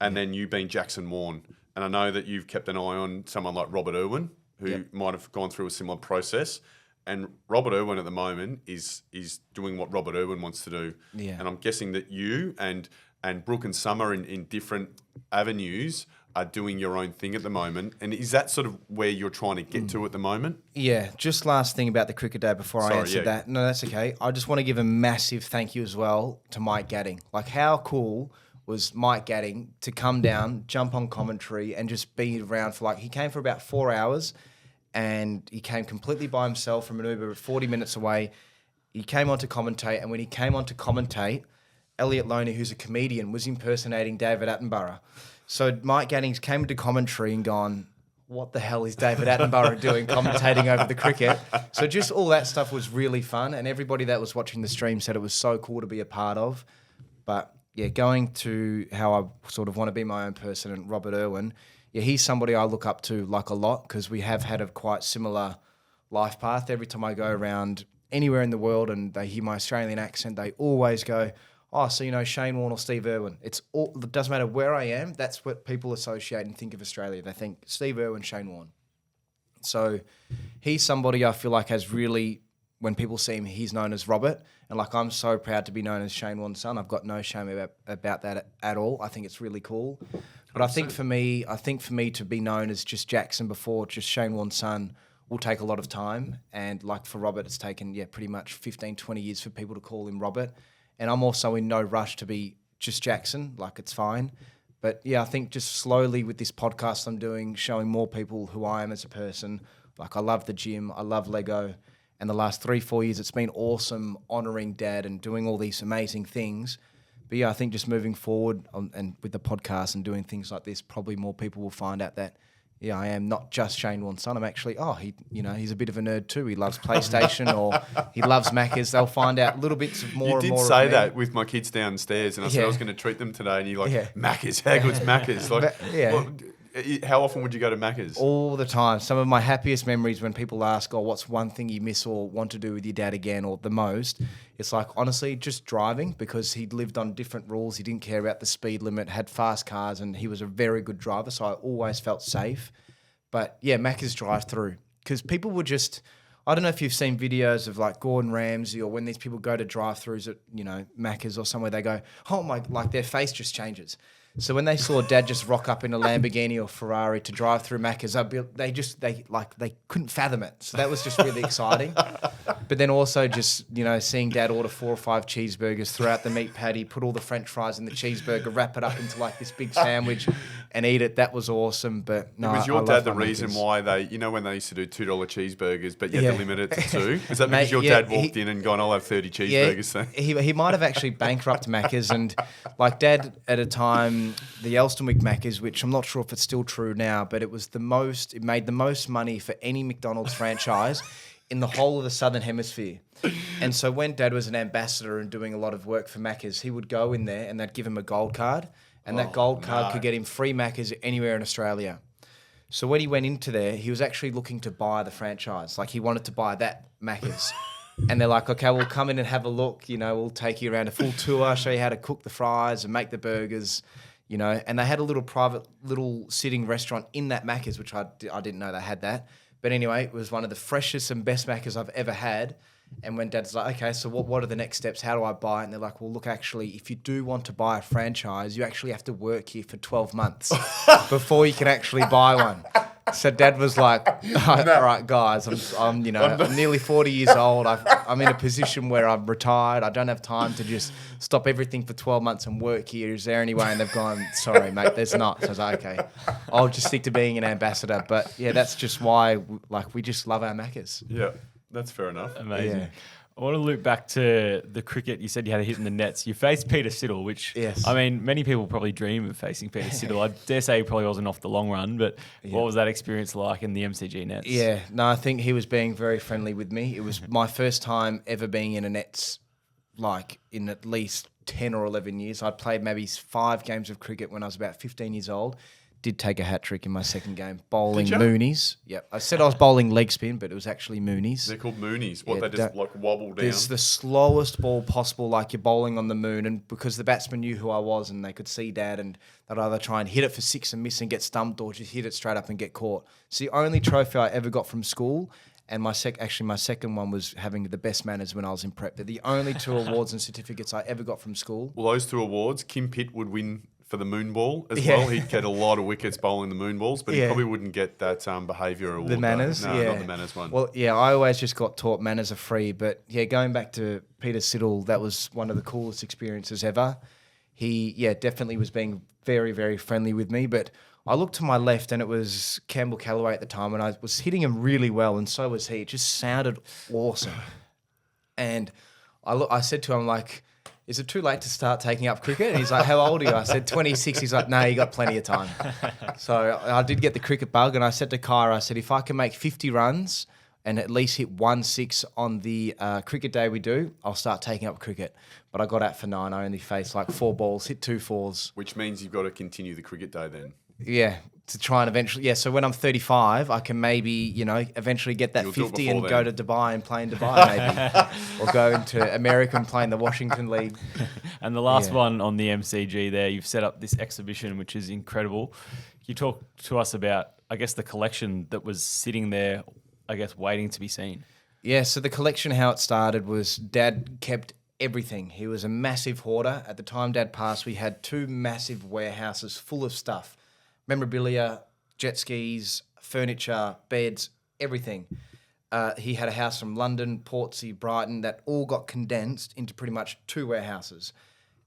and then you being Jackson Warne. And I know that you've kept an eye on someone like Robert Irwin, who might have gone through a similar process. And Robert Irwin at the moment is doing what Robert Irwin wants to do. Yeah. And I'm guessing that you and Brooke and Summer in different avenues are doing your own thing at the moment. And is that sort of where you're trying to get to at the moment? Yeah, just last thing about the cricket day before I answer that. No, that's okay. I just want to give a massive thank you as well to Mike Gadding. Like, how cool was Mike Gadding to come down, jump on commentary and just be around for he came for about 4 hours. And he came completely by himself from an Uber 40 minutes away. He came on to commentate, and when he came on to commentate, Elliot Loney, who's a comedian, was impersonating David Attenborough. So Mike Gaddings came into commentary and gone, what the hell is David Attenborough doing commentating over the cricket? So just all that stuff was really fun, and everybody that was watching the stream said it was so cool to be a part of. But yeah, going to how I sort of want to be my own person, and Robert Irwin, yeah, he's somebody I look up to a lot, because we have had a quite similar life path. Every time I go around anywhere in the world and they hear my Australian accent, they always go, oh, so Shane Warne or Steve Irwin. It doesn't matter where I am. That's what people associate and think of Australia. They think Steve Irwin, Shane Warne. So he's somebody I feel like has really, when people see him, he's known as Robert. And I'm so proud to be known as Shane Warne's son. I've got no shame about that at all. I think it's really cool. But I think for me to be known as just Jackson before just Shane Warne's son will take a lot of time. And for Robert, it's taken, pretty much 15, 20 years for people to call him Robert. And I'm also in no rush to be just Jackson. It's fine. But I think just slowly with this podcast I'm doing, showing more people who I am as a person. I love the gym. I love Lego. And the last 3-4 years, it's been awesome honouring Dad and doing all these amazing things. But I think just moving forward and with the podcast and doing things like this, probably more people will find out that, I am not just Shane Warne's son. I'm actually, he's a bit of a nerd too. He loves PlayStation or he loves Macca's. They'll find out little bits of more and more. You did say that with my kids downstairs, and I said I was going to treat them today, and you're like, Macca's, how good's Macca's? How often would you go to Macca's? All the time. Some of my happiest memories when people ask, what's one thing you miss or want to do with your dad again or the most? It's honestly, just driving, because he'd lived on different rules. He didn't care about the speed limit, had fast cars, and he was a very good driver, so I always felt safe. But Macca's drive-through, because people would just... I don't know if you've seen videos of Gordon Ramsay or when these people go to drive-throughs at, Macca's or somewhere, they go, oh my, their face just changes. So when they saw Dad just rock up in a Lamborghini or Ferrari to drive through Macca's, they couldn't fathom it. So that was just really exciting. But then also just, seeing Dad order 4 or 5 cheeseburgers, throw out the meat patty, put all the French fries in the cheeseburger, wrap it up into this big sandwich and eat it. That was awesome. But no, was your dad the reason why they, when they used to do $2 cheeseburgers, but you had to limit it to 2? Is that because your dad walked in and gone, I'll have 30 cheeseburgers? Yeah, he might have actually bankrupted Macca's, and Dad at a time, the Elstonwick Macca's, which I'm not sure if it's still true now, but it made the most money for any McDonald's franchise in the whole of the Southern Hemisphere. And so when Dad was an ambassador and doing a lot of work for Macca's, he would go in there and they'd give him a gold card, and that gold card could get him free Macca's anywhere in Australia. So when he went into there, he was actually looking to buy the franchise. He wanted to buy that Macca's. And they're like, okay, we'll come in and have a look. We'll take you around a full tour, show you how to cook the fries and make the burgers. And they had a private sitting restaurant in that Macca's, which I didn't know they had that. But anyway, it was one of the freshest and best Macca's I've ever had. And when Dad's like, okay, so what are the next steps? How do I buy it? And they're like, well, look, actually, if you do want to buy a franchise, you actually have to work here for 12 months before you can actually buy one. So Dad was like, all right, guys, I'm nearly 40 years old. I'm in a position where I'm retired. I don't have time to just stop everything for 12 months and work here. Is there any way? And they've gone, sorry, mate, there's not. So I was like, okay, I'll just stick to being an ambassador. But that's just why, we just love our Maccas. Yeah. That's fair enough. Amazing. Yeah. I want to loop back to the cricket. You said you had a hit in the nets. You faced Peter Siddle, which, Yes. I mean, many people probably dream of facing Peter Siddle. I dare say he probably wasn't off the long run, but what was that experience like in the MCG nets? Yeah, no, I think he was being very friendly with me. It was my first time ever being in a nets, like in at least 10 or 11 years. I'd played maybe 5 games of cricket when I was about 15 years old. Did take a hat trick in my second game, bowling Did ya? Moonies. Yep, I said I was bowling leg spin, but it was actually Moonies. They're called Moonies. What, Yeah, they just like wobble down? It's the slowest ball possible, like you're bowling on the moon. And because the batsman knew who I was and they could see Dad, and they'd either try and hit it for 6 and miss and get stumped, or just hit it straight up and get caught. It's the only trophy I ever got from school. And my second one was having the best manners when I was in prep. They're the only 2 awards and certificates I ever got from school. Well, those 2 awards, Kim Pitt would win for the moon ball as Yeah. well. He'd get a lot of wickets bowling the moon balls, but he Yeah. probably wouldn't get that behaviour award. The though. manners, No, yeah. not the manners one. Well, yeah, I always just got taught manners are free. But yeah, going back to Peter Siddle, that was one of the coolest experiences ever. He, definitely was being very, very friendly with me. But I looked to my left and it was Campbell Callaway at the time, and I was hitting him really well, and so was he. It just sounded awesome. And I said to him, like, is it too late to start taking up cricket? And he's like, how old are you? I said, 26. He's like, no, you got plenty of time. So I did get the cricket bug, and I said to Kyra, I said, if I can make 50 runs and at least hit 1-6 on the cricket day we do, I'll start taking up cricket. But I got out for 9. I only faced like 4 balls, hit 2 4s. Which means you've got to continue the cricket day then. Yeah, to try and eventually, so when I'm 35, I can maybe, eventually get that You'll do it 50 and before go then. to Dubai and play in Dubai maybe. Or go into America and play in the Washington League. And the last Yeah. one on the MCG there, you've set up this exhibition, which is incredible. Can you talk to us about, I guess, the collection that was sitting there, I guess, waiting to be seen? Yeah, so the collection, how it started was Dad kept everything. He was a massive hoarder. At the time Dad passed, we had 2 massive warehouses full of stuff. Memorabilia, jet skis, furniture, beds, everything. He had a house from London, Portsea, Brighton that all got condensed into pretty much 2 warehouses.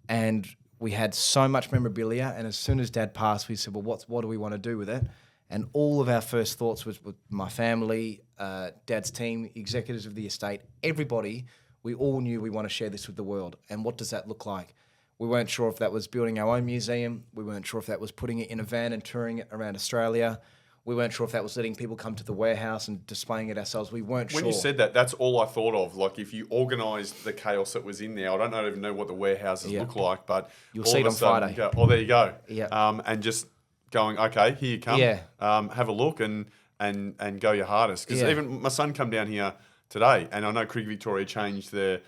And we had so much memorabilia, and as soon as Dad passed, we said, well, what do we want to do with it? And all of our first thoughts was with my family, Dad's team, executives of the estate, everybody. We all knew we want to share this with the world. And what does that look like? We weren't sure if that was building our own museum. We weren't sure if that was putting it in a van and touring it around Australia. We weren't sure if that was letting people come to the warehouse and displaying it ourselves. We weren't sure. When you said that, that's all I thought of. Like, if you organised the chaos that was in there, I don't even know what the warehouses Yeah. look like, but You'll all see of it a on sudden Friday. oh, there you go. Yeah. And just going, okay, here you come. Yeah. Have a look and go your hardest. Because Yeah. even my son come down here today, and I know Cricket Victoria changed their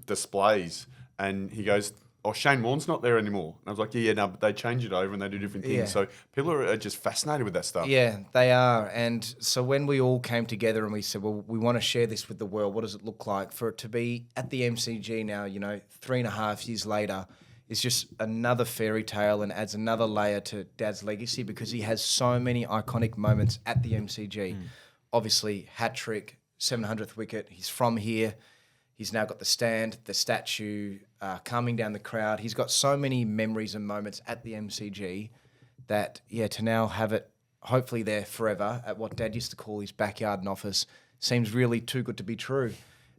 displays, and he goes, oh, Shane Warne's not there anymore. And I was like, yeah, no, but they change it over and they do different things. Yeah. So people are just fascinated with that stuff. Yeah, they are. And so when we all came together and we said, well, we want to share this with the world, what does it look like? For it to be at the MCG now, 3.5 years later, is just another fairy tale and adds another layer to Dad's legacy, because he has so many iconic moments at the MCG. Obviously, hat trick, 700th wicket. He's from here. He's now got the stand, the statue, calming down the crowd. He's got so many memories and moments at the MCG that, to now have it hopefully there forever at what Dad used to call his backyard and office seems really too good to be true.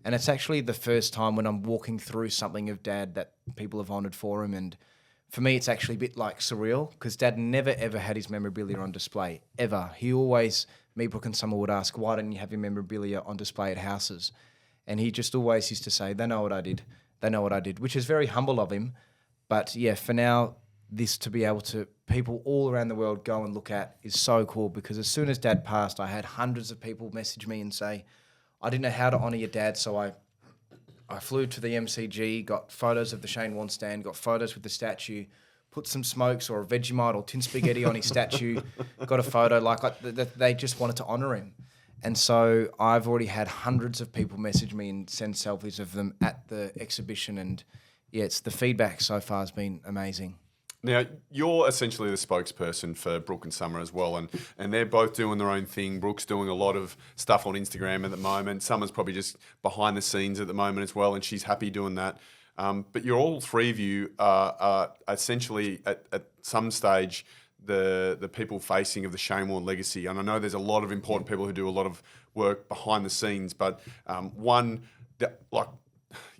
And it's actually the first time when I'm walking through something of Dad that people have honoured for him. And for me, it's actually a bit like surreal, because Dad never, ever had his memorabilia on display, ever. He always, me, Brooke and someone would ask, why don't you have your memorabilia on display at houses? And he just always used to say, they know what I did. They know what I did, which is very humble of him. But for now, this to be able to, people all around the world go and look at is so cool, because as soon as Dad passed, I had hundreds of people message me and say, I didn't know how to honour your dad, so I flew to the MCG, got photos of the Shane Warne stand, got photos with the statue, put some smokes or a Vegemite or tin spaghetti on his statue, got a photo. They just wanted to honour him. And so I've already had hundreds of people message me and send selfies of them at the exhibition. And it's the feedback so far has been amazing. Now, you're essentially the spokesperson for Brooke and Summer as well, and they're both doing their own thing. Brooke's doing a lot of stuff on Instagram at the moment. Summer's probably just behind the scenes at the moment as well, and she's happy doing that. But you're all 3 of you are essentially at some stage the people facing of the Shane Warne legacy? And I know there's a lot of important people who do a lot of work behind the scenes, but one that, like,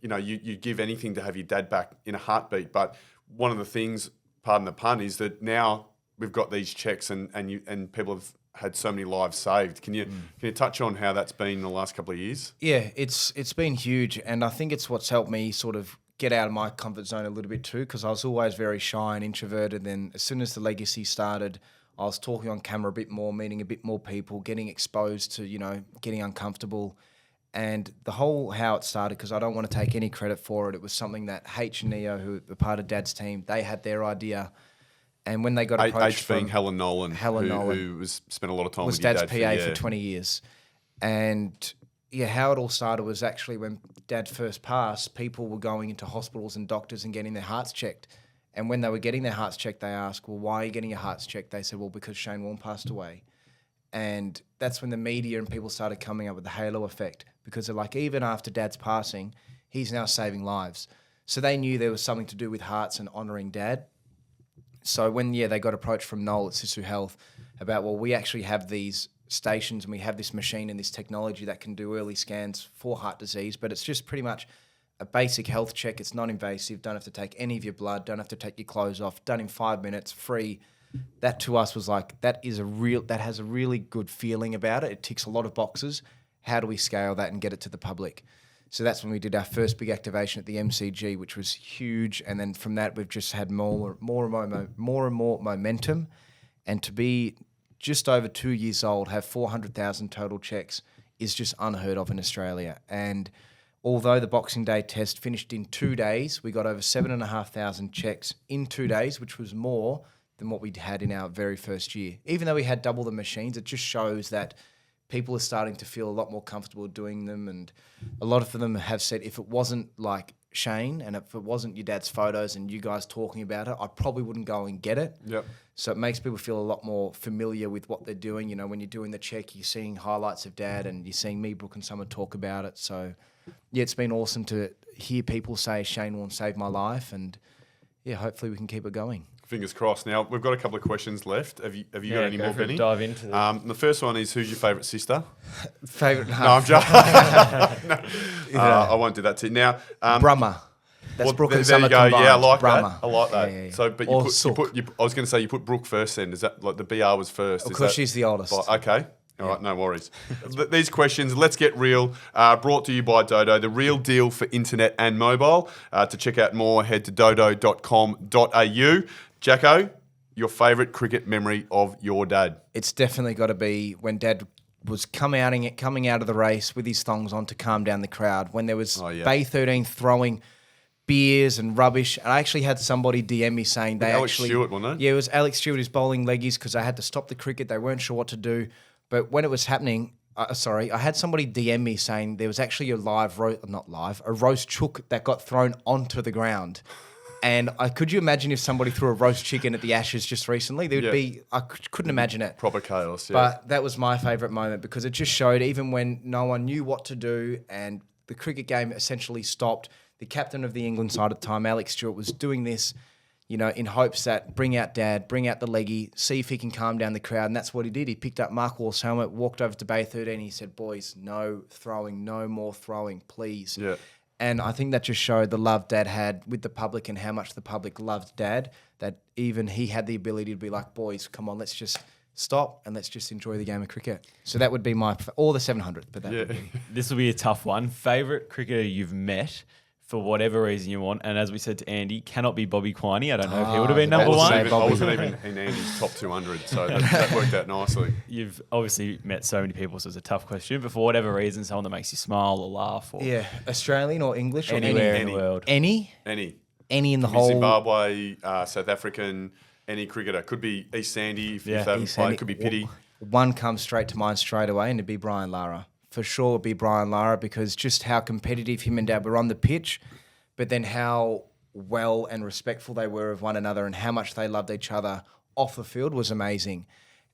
you know, you give anything to have your dad back in a heartbeat. But one of the things, pardon the pun, is that now we've got these checks and people have had so many lives saved. Can you touch on how that's been in the last couple of years? Yeah, it's been huge, and I think it's what's helped me sort of get out of my comfort zone a little bit too, because I was always very shy and introverted. Then as soon as the legacy started, I was talking on camera a bit more, meeting a bit more people, getting exposed to, you know, getting uncomfortable. And the whole how it started, because I don't want to take any credit for it, it was something that H and Neo, who were part of Dad's team, they had their idea. And when they got approached H being Helen Nolan, who spent a lot of time was with your Dad's dad PA for 20 years. And yeah, how it all started was actually when Dad first passed, people were going into hospitals and doctors and getting their hearts checked. And when they were getting their hearts checked, they asked, well, why are you getting your hearts checked? They said, well, because Shane Warne passed away. And that's when the media and people started coming up with the halo effect, because they're like, even after Dad's passing, he's now saving lives. So they knew there was something to do with hearts and honouring Dad. So when, they got approached from Noel at Sisu Health about, well, we actually have these stations and we have this machine and this technology that can do early scans for heart disease, but it's just pretty much a basic health check. It's non-invasive, don't have to take any of your blood, don't have to take your clothes off, done in 5 minutes, free. That to us was like, that has a really good feeling about it. It ticks a lot of boxes. How do we scale that and get it to the public? So that's when we did our first big activation at the MCG, which was huge. And then from that, we've just had more and more momentum. And to be just over 2 years old, have 400,000 total checks is just unheard of in Australia. And although the Boxing Day test finished in 2 days, we got over 7,500 checks in 2 days, which was more than what we had in our very first year. Even though we had double the machines, it just shows that people are starting to feel a lot more comfortable doing them. And a lot of them have said, if it wasn't like Shane and if it wasn't your dad's photos and you guys talking about it, I probably wouldn't go and get it. Yep. So it makes people feel a lot more familiar with what they're doing. You know, when you're doing the check, you're seeing highlights of Dad and you're seeing me, Brooke and someone talk about it. So yeah, it's been awesome to hear people say Shane Warne saved my life, and yeah, hopefully we can keep it going. Fingers crossed. Now, we've got a couple of questions left. Have you got any more, Benny? Dive into them. The first one is, who's your favourite sister? Favourite? No, I'm joking. I won't do that to you. Now, Brahma. That's Brooke and there Summer you go. combined. Yeah, I like Brahma. that. I like that. Yeah. So, but Or I was going to say you put Brooke first. Then is that like the BR was first? Of course, she's the oldest. Okay. All right, no worries. These questions, let's get real, brought to you by Dodo, the real deal for internet and mobile. To check out more, head to dodo.com.au. Jacko, your favourite cricket memory of your dad? It's definitely got to be when Dad was coming out of the race with his thongs on to calm down the crowd. When there was Bay 13 throwing beers and rubbish. And I actually had somebody DM me saying Alex Stewart, wasn't it? Yeah, it was Alex Stewart who's bowling leggies because I had to stop the cricket. They weren't sure what to do. But when it was happening, I had somebody DM me saying there was actually a roast chook that got thrown onto the ground. And could you imagine if somebody threw a roast chicken at the Ashes just recently? There would be, I couldn't imagine it. Proper chaos, yeah. But that was my favourite moment because it just showed even when no one knew what to do and the cricket game essentially stopped, the captain of the England side at the time, Alex Stewart, was doing this, you know, in hopes that bring out Dad, bring out the leggy, see if he can calm down the crowd. And that's what he did. He picked up Mark Wall's helmet, walked over to Bay 13. He said, boys, no throwing, no more throwing, please. Yeah. And I think that just showed the love Dad had with the public and how much the public loved Dad, that even he had the ability to be like, boys, come on, let's just stop and let's just enjoy the game of cricket. So that would be or the 700th. But that would be. This will be a tough one. Favourite cricketer you've met for whatever reason you want, and as we said to Andy, cannot be Bobby Quiney. I don't know if he would have been number one. I wasn't even in Andy's top 200, so that worked out nicely. You've obviously met so many people, so it's a tough question, but for whatever reason, someone that makes you smile or laugh. Or Australian or English or anywhere in the world. Any in the whole... Zimbabwe, South African, any cricketer. Could be East Sandy if they haven't played. Could be Pity. One comes straight to mind straight away, and it'd be Brian Lara. For sure would be Brian Lara, because just how competitive him and Dad were on the pitch, but then how well and respectful they were of one another and how much they loved each other off the field was amazing.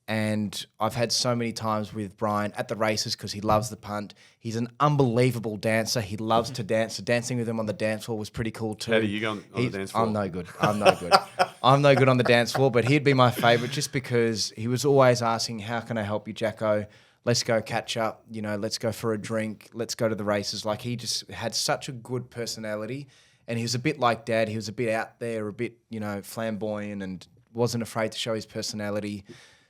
And I've had so many times with Brian at the races because he loves the punt. He's an unbelievable dancer. He loves to dance. So dancing with him on the dance floor was pretty cool too. How do you go on the dance floor? I'm no good. I'm no good. I'm no good on the dance floor, but he'd be my favourite just because he was always asking, how can I help you, Jacko? Let's go catch up. You know, let's go for a drink. Let's go to the races. Like, he just had such a good personality, and he was a bit like Dad. He was a bit out there, a bit, you know, flamboyant, and wasn't afraid to show his personality.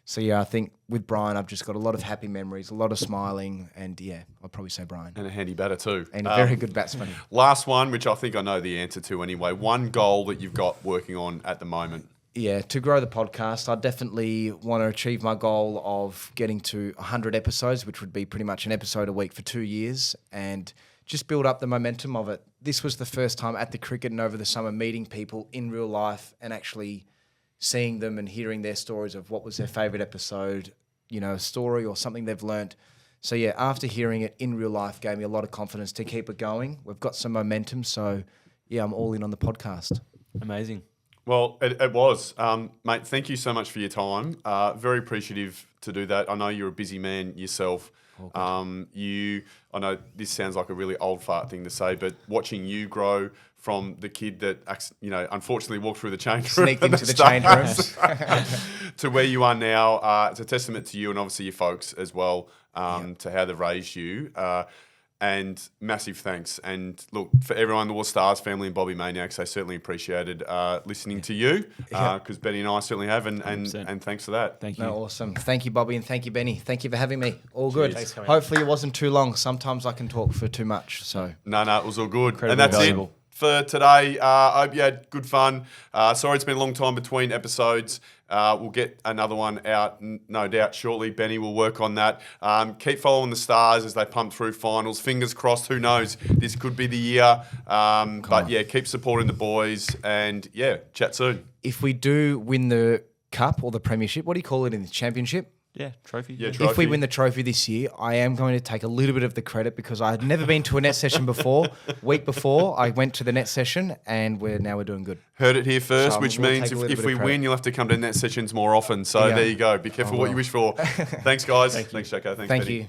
So, yeah, I think with Brian, I've just got a lot of happy memories, a lot of smiling, and, yeah, I'd probably say Brian. And a handy batter too. And a very good batsman. Last one, which I think I know the answer to anyway. One goal that you've got working on at the moment. Yeah, to grow the podcast, I definitely want to achieve my goal of getting to 100 episodes, which would be pretty much an episode a week for 2 years, and just build up the momentum of it. This was the first time at the cricket and over the summer meeting people in real life and actually seeing them and hearing their stories of what was their favourite episode, you know, a story or something they've learnt. So, yeah, after hearing it in real life gave me a lot of confidence to keep it going. We've got some momentum, so, yeah, I'm all in on the podcast. Amazing. Well, it was. Mate, thank you so much for your time. Very appreciative to do that. I know you're a busy man yourself. I know this sounds like a really old fart thing to say, but watching you grow from the kid that, you know, unfortunately walked through the change room. Sneaked into the change rooms. to where you are now, it's a testament to you and obviously your folks as well, to how they've raised you. And massive thanks. And look, for everyone, the War Stars family and Bobby Maniacs, they certainly appreciated listening to you because Benny and I certainly have. And thanks for that. Thank you. No, awesome. Thank you, Bobby, and thank you, Benny. Thank you for having me. All good. Thanks for coming. Hopefully it wasn't too long. Sometimes I can talk for too much. So No, it was all good. Incredibly And that's valuable. it for today. I hope you had good fun. Sorry it's been a long time between episodes. We'll get another one out, no doubt, shortly. Benny will work on that. Keep following the Stars as they pump through finals. Fingers crossed, who knows? This could be the year. But, yeah, keep supporting the boys. And, yeah, chat soon. if we do win the cup or the premiership, what do you call it in the championship? Yeah, trophy. Yeah, If we win the trophy this year, I am going to take a little bit of the credit because I had never been to a net session before. Week before, I went to the net session, and we're doing good. Heard it here first, So which we'll means take a little if bit we of win, credit. you'll have to come to net sessions more often. So Yeah. there you go. Be careful what you wish for. Thanks, guys. Thanks, Jacko. Thanks, Thank Benny. you.